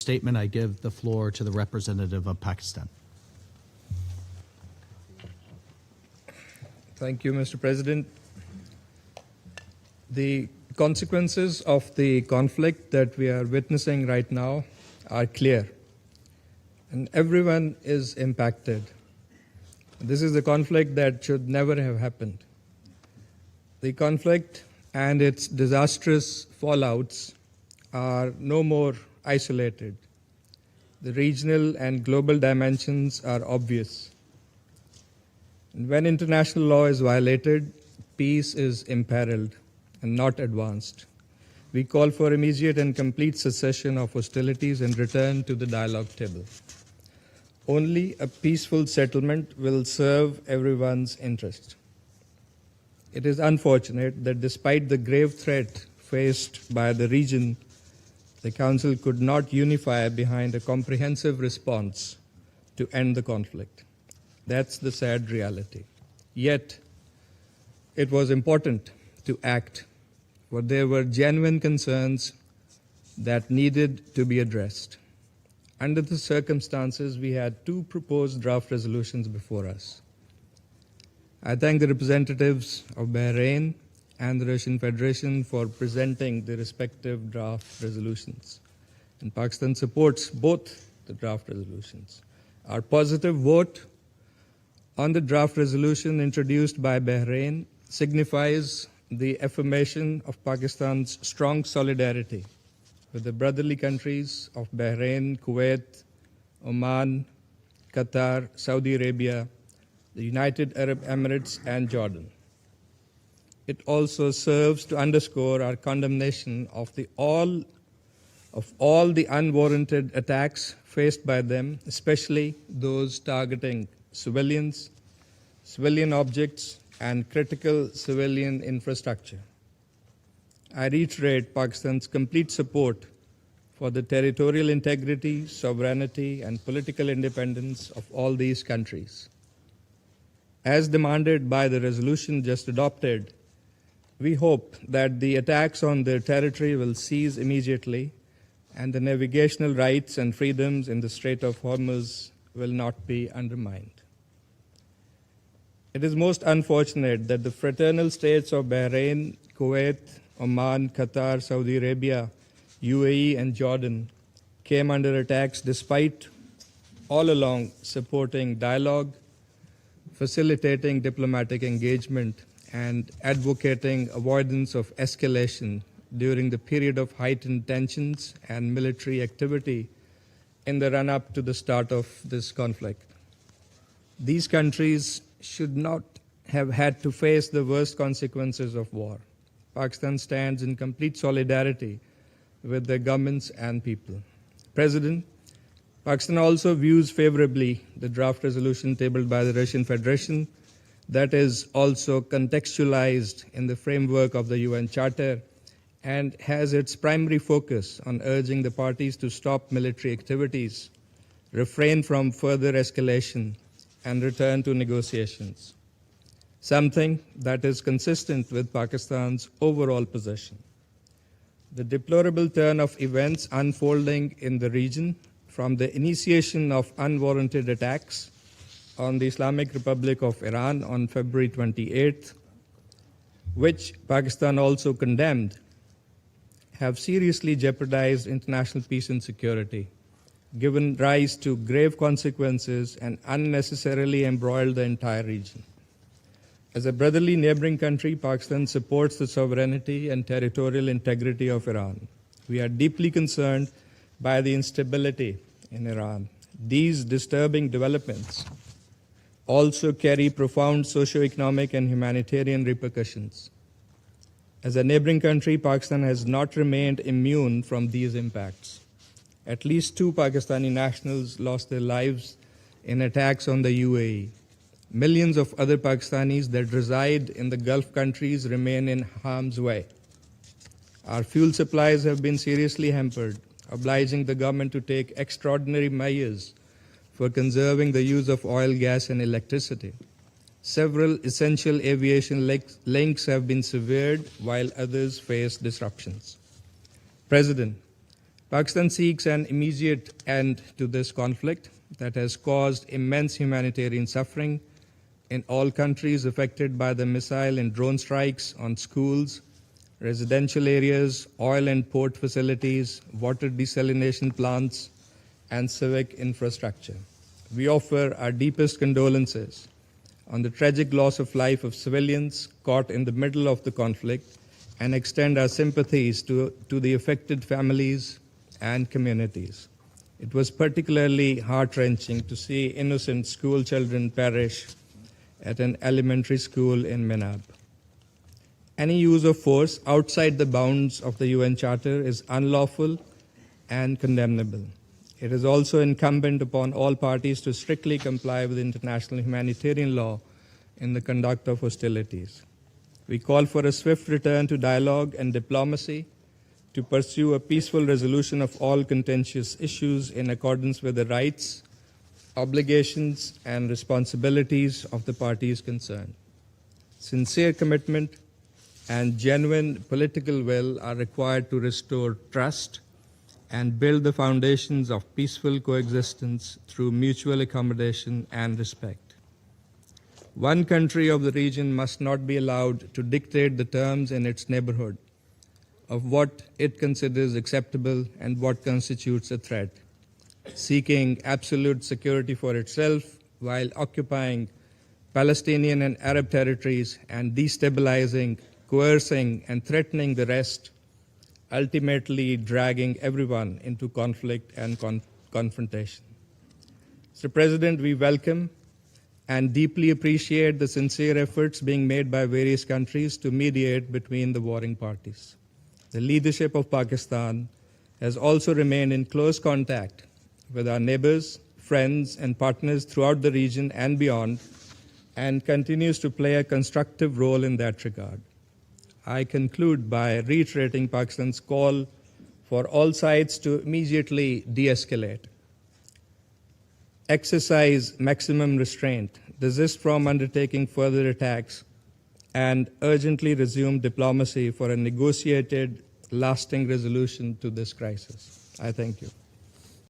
statement, I give the floor to the representative of Pakistan. Thank you, Mr. President. The consequences of the conflict that we are witnessing right now are clear, and everyone is impacted. This is a conflict that should never have happened. The conflict and its disastrous fallouts are no more isolated. The regional and global dimensions are obvious. And when international law is violated, peace is imperiled and not advanced. We call for immediate and complete cessation of hostilities and return to the dialogue table. Only a peaceful settlement will serve everyone's interest. It is unfortunate that despite the grave threat faced by the region, the Council could not unify behind a comprehensive response to end the conflict. That's the sad reality. Yet, it was important to act, for there were genuine concerns that needed to be addressed. Under the circumstances, we had two proposed draft resolutions before us. I thank the representatives of Bahrain and the Russian Federation for presenting the respective draft resolutions. And Pakistan supports both the draft resolutions. Our positive vote on the draft resolution introduced by Bahrain signifies the affirmation of Pakistan's strong solidarity with the brotherly countries of Bahrain, Kuwait, Oman, Qatar, Saudi Arabia, the United Arab Emirates, and Jordan. It also serves to underscore our condemnation of all the unwarranted attacks faced by them, especially those targeting civilians, civilian objects, and critical civilian infrastructure. I reiterate Pakistan's complete support for the territorial integrity, sovereignty, and political independence of all these countries. As demanded by the resolution just adopted, we hope that the attacks on their territory will cease immediately and the navigational rights and freedoms in the Strait of Hormuz will not be undermined. It is most unfortunate that the fraternal states of Bahrain, Kuwait, Oman, Qatar, Saudi Arabia, UAE, and Jordan came under attacks despite all along supporting dialogue, facilitating diplomatic engagement, and advocating avoidance of escalation during the period of heightened tensions and military activity in the run-up to the start of this conflict. These countries should not have had to face the worst consequences of war. Pakistan stands in complete solidarity with their governments and people. President, Pakistan also views favorably the draft resolution tabled by the Russian Federation that is also contextualized in the framework of the UN Charter and has its primary focus on urging the parties to stop military activities, refrain from further escalation, and return to negotiations, something that is consistent with Pakistan's overall position. The deplorable turn of events unfolding in the region, from the initiation of unwarranted attacks on the Islamic Republic of Iran on February 28th, which Pakistan also condemned, have seriously jeopardized international peace and security, given rise to grave consequences, and unnecessarily embroiled the entire region. As a brotherly neighboring country, Pakistan supports the sovereignty and territorial integrity of Iran. We are deeply concerned by the instability in Iran. These disturbing developments also carry profound socio-economic and humanitarian repercussions. As a neighboring country, Pakistan has not remained immune from these impacts. At least 2 Pakistani nationals lost their lives in attacks on the UAE. Millions of other Pakistanis that reside in the Gulf countries remain in harm's way. Our fuel supplies have been seriously hampered, obliging the government to take extraordinary measures for conserving the use of oil, gas, and electricity. Several essential aviation links have been severed while others face disruptions. President, Pakistan seeks an immediate end to this conflict that has caused immense humanitarian suffering in all countries affected by the missile and drone strikes on schools, residential areas, oil and port facilities, water desalination plants, and civic infrastructure. We offer our deepest condolences on the tragic loss of life of civilians caught in the middle of the conflict and extend our sympathies to the affected families and communities. It was particularly heart-wrenching to see innocent school children perish at an elementary school in Minab. Any use of force outside the bounds of the UN Charter is unlawful and condemnable. It is also incumbent upon all parties to strictly comply with international humanitarian law in the conduct of hostilities. We call for a swift return to dialogue and diplomacy to pursue a peaceful resolution of all contentious issues in accordance with the rights, obligations, and responsibilities of the parties concerned. Sincere commitment and genuine political will are required to restore trust and build the foundations of peaceful coexistence through mutual accommodation and respect. One country of the region must not be allowed to dictate the terms in its neighborhood of what it considers acceptable and what constitutes a threat, seeking absolute security for itself while occupying Palestinian and Arab territories and destabilizing, coercing, and threatening the rest, ultimately dragging everyone into conflict and confrontation. Mr. President, we welcome and deeply appreciate the sincere efforts being made by various countries to mediate between the warring parties. The leadership of Pakistan has also remained in close contact with our neighbors, friends, and partners throughout the region and beyond, and continues to play a constructive role in that regard. I conclude by reiterating Pakistan's call for all sides to immediately de-escalate, exercise maximum restraint, desist from undertaking further attacks, and urgently resume diplomacy for a negotiated, lasting resolution to this crisis. I thank you.